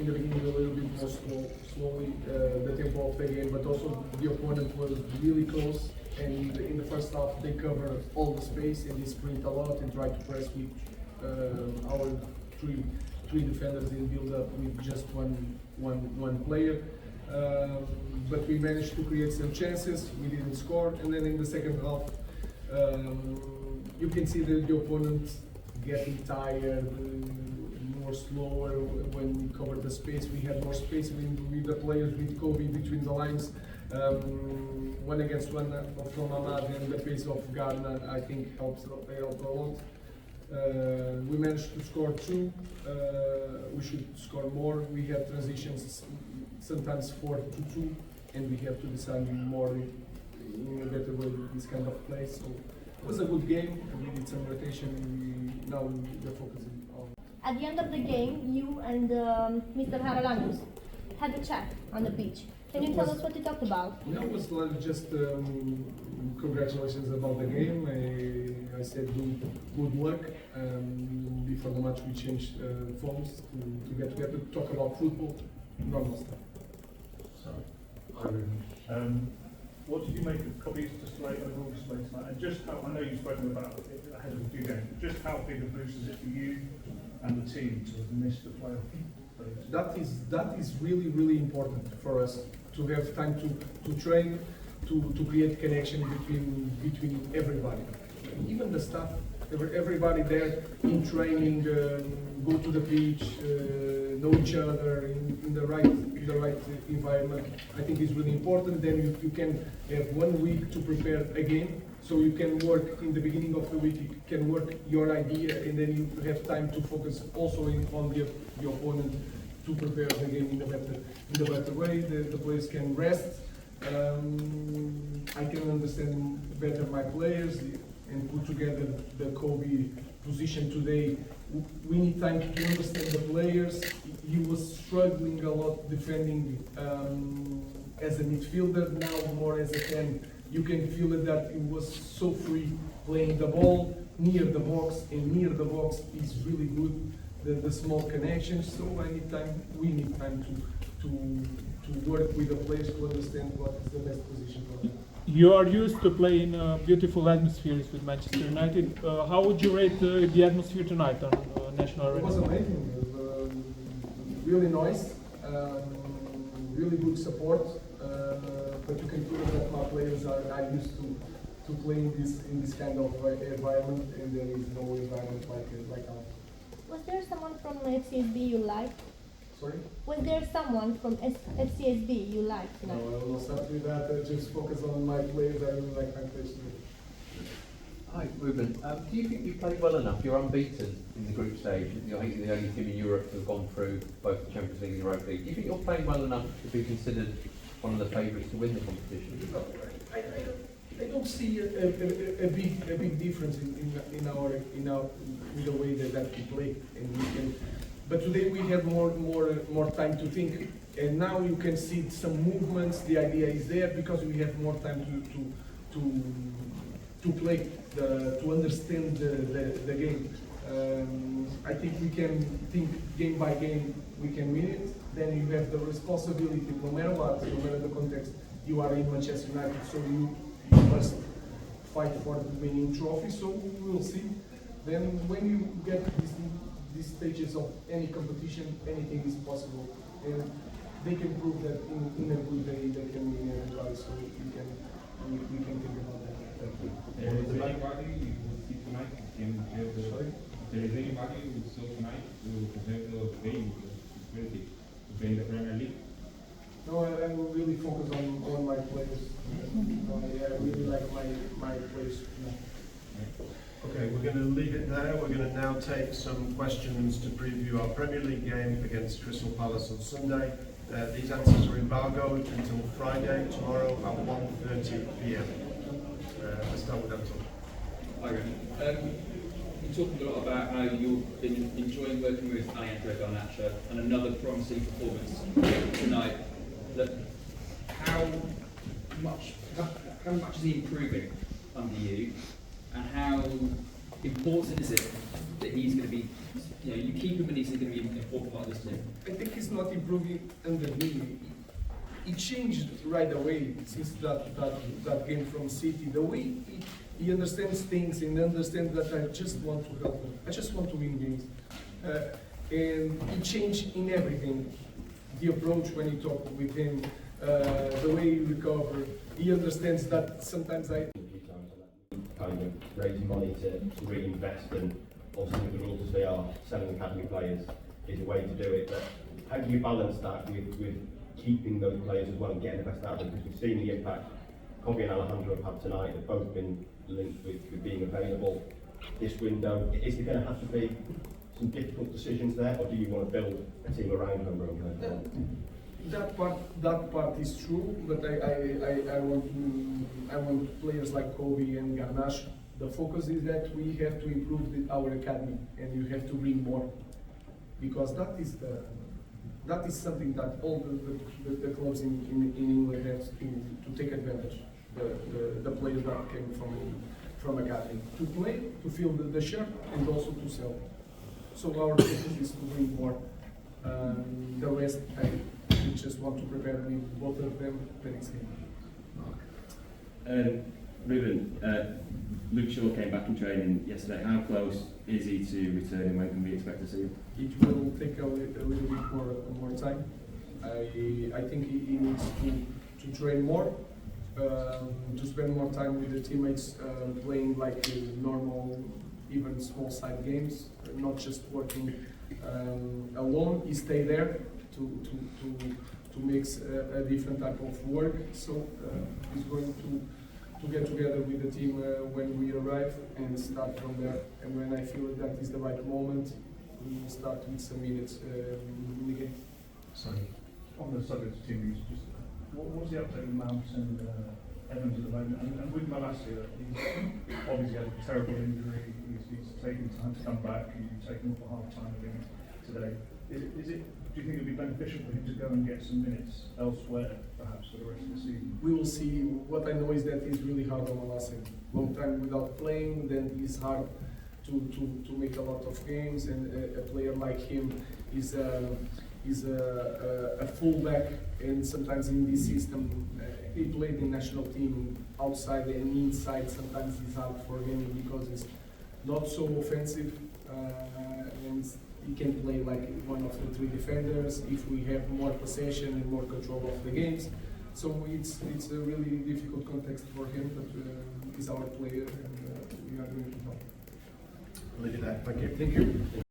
in the beginning a little bit more slowly the tempo of the game, but also the opponent was really close, and in the first half they covered all the space and they sprint a lot and tried to press with our three defenders in build-up with just one player. But we managed to create some chances, we didn't score, and then in the second half you can see the opponent getting tired, more slower when we covered the space. We had more space with the players, with Kobe between the lines. One against one from Ahmad, and the pace of Ghana I think helped a lot. We managed to score two. We should score more. We had transitions, sometimes 4-2, and we have to decide more in a better way this kind of play. So it was a good game. We did some rotation. Now we're focusing on. At the end of the game, you and Mr. Haralanus had a chat on the pitch. Can you tell us what you talked about? No, it was just congratulations about the game. I said good luck. Before the match we changed phones to get together to talk about football, normal stuff. Hi Ruben. What did you make of Kobe's display overall display tonight? And just how, I know you've spoken about it ahead of a few games, but just how big a boost is it for you and the team to have missed the playoff? That is really important for us, to have time to train, to create connection between everybody, even the staff, everybody there in training, go to the pitch, know each other in the right environment. I think is really important. Then you can have 1 week to prepare a game, so you can work in the beginning of the week. You can work your idea, and then you have time to focus also on the opponent to prepare the game in a better way. The players can rest. I can understand better my players and put together the Kobe position today. We need time to understand the players. He was struggling a lot defending as a midfielder. Now more as a 10, you can feel it that he was so free playing the ball near the box, and near the box is really good. The small connections. So we need time to work with the players to understand what is the best position for them. You are used to playing beautiful atmospheres with Manchester United. How would you rate the atmosphere tonight on National Arena? It was amazing. It was really nice, really good support. But you can feel that my players are used to playing in this kind of environment, and there is no environment like ours. Was there someone from FCSB you liked? Sorry? Was there someone from FCSB you liked? No, I will start with that. Just focus on my players. I really like my players. Hi, Ruben. Do you think you played well enough? You're unbeaten in the group stage. I think you're the only team in Europe to have gone through both the Champions League and the Europa League. Do you think you're playing well enough to be considered one of the favourites to win the competition? I don't see a big difference in the way that we play, and we can. But today we had more time to think, and now you can see some movements. The idea is there because we have more time to play, to understand the game. I think we can think game by game. We can win it. Then you have the responsibility, no matter what, no matter the context. You are in Manchester United, so you must fight for the winning trophy. So we will see. Then when you get these stages of any competition, anything is possible, and they can prove that in a good day they can win everybody. So we can think about that. There is anybody you will see tonight who can have the? Sorry? There is anybody who will see tonight who can have the game to play in the Premier League? No, I will really focus on my players. I really like my players. Okay, we're going to leave it there. We're going to now take some questions to preview our Premier League game against Crystal Palace on Sunday. These answers are embargoed until Friday, tomorrow at 1:30 p.m. Let's start with Anton. Hi, Ruben. You talked a lot about how you've been enjoying working with Alejandro Garnacho, and another promising performance tonight. Look, how much is he improving under you, and how important is it that he's going to be, you keep him and he's going to be an important part of this team? I think he's not improving under me. He changed right away since that game from City. The way he understands things and understands that I just want to help him. I just want to win games. And he changed in everything. The approach when you talk with him, the way he recover. He understands that sometimes kind of raising money to reinvest, and also with the rules as they are, selling academy players is a way to do it. But how do you balance that with keeping those players as well and getting the best out of them? Because we've seen the impact Kobe and Alejandro have had tonight. They've both been linked with being available this window. Is there going to have to be some difficult decisions there, or do you want to build a team around them? That part is true, but I want players like Kobe and Garnacho. The focus is that we have to improve our academy, and you have to bring more, because that is something that all the clubs in England have to take advantage. The players that came from academy to play, to fill the shirt, and also to sell. So our focus is to bring more. The rest, we just want to prepare with both of them the next game. Ruben, Luke Shaw came back from training yesterday. How close is he to returning? When can we expect to see him? It will take a little bit more time. I think he needs to train more, to spend more time with the teammates, playing like normal, even small side games, not just working alone. He stay there to mix a different type of work. So he's going to get together with the team when we arrive and start from there. And when I feel that is the right moment, we will start with some minutes in the game. Sorry. On the subject of team use, just what's the update with Mount and Evans at the moment? And with Malacia, he's obviously had a terrible injury. He's taking time to come back. He's taken up a half time again today. Do you think it would be beneficial for him to go and get some minutes elsewhere, perhaps, for the rest of the season? We will see. What I know is that he's really hard on Malacia. Long time without playing, then it's hard to make a lot of games. And a player like him is a fullback, and sometimes in this system, he played in national team outside and inside. Sometimes it's hard for him because it's not so offensive, and he can play like one of the three defenders if we have more possession and more control of the games. So it's a really difficult context for him, but he's our player, and we are going to help. I'll leave it there. Thank you. Thank you.